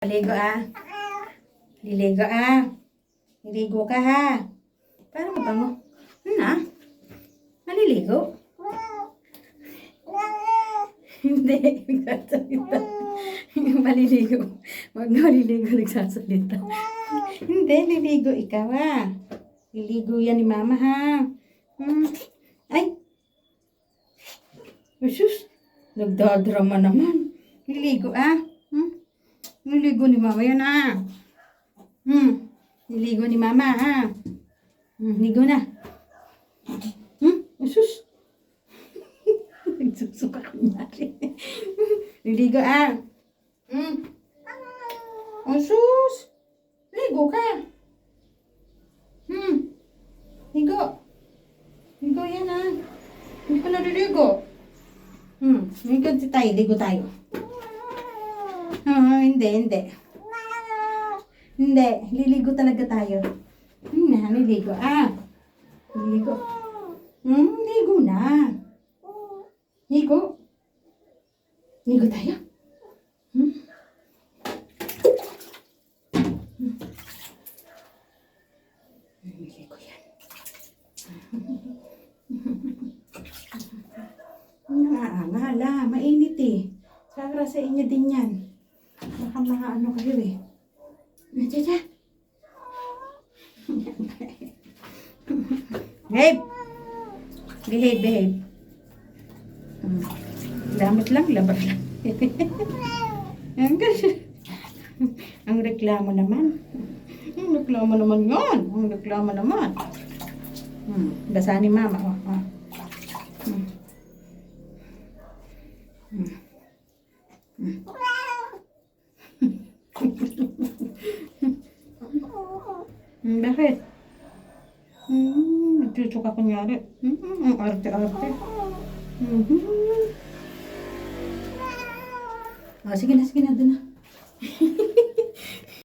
Liligo ah. Liligo ah. Liligo ka ha. Paano mabango? Na? Naliligo? Hindi. Nagsasalita. Maliligo. Huwag na maliligo. Nagsasalita. Hindi. Liligo ikaw ha. Liligo yan ni mama ha. Ay. Usus. Nagdadrama naman. Liligo ah. Niligo ni mama yan ah. Niligo ni mama ah. Ligo na. Usus. Nagsusuka kunyari. Niligo ah. Usus. Ligo ka. Ligo. Ligo yan ah. Hindi ko naliligo. Ligo tayo. Ligo tayo. Hindi. Hindi. Liligo talaga tayo. Liligo. Liligo. Ligo na. Ligo. Ligo tayo. Ligo yan. Ngala. Mainit eh. Para sa inyo din yan. Baka mga ano kayo eh. Tcha. Babe. Behave. Lamot lang, labar lang. Ang reklamo naman. Ang reklamo naman yun. Ang reklamo naman. Basa ni mama. Bakit? Nagchuchuka kunyari. Ang arte-arte. Sige na, doon na.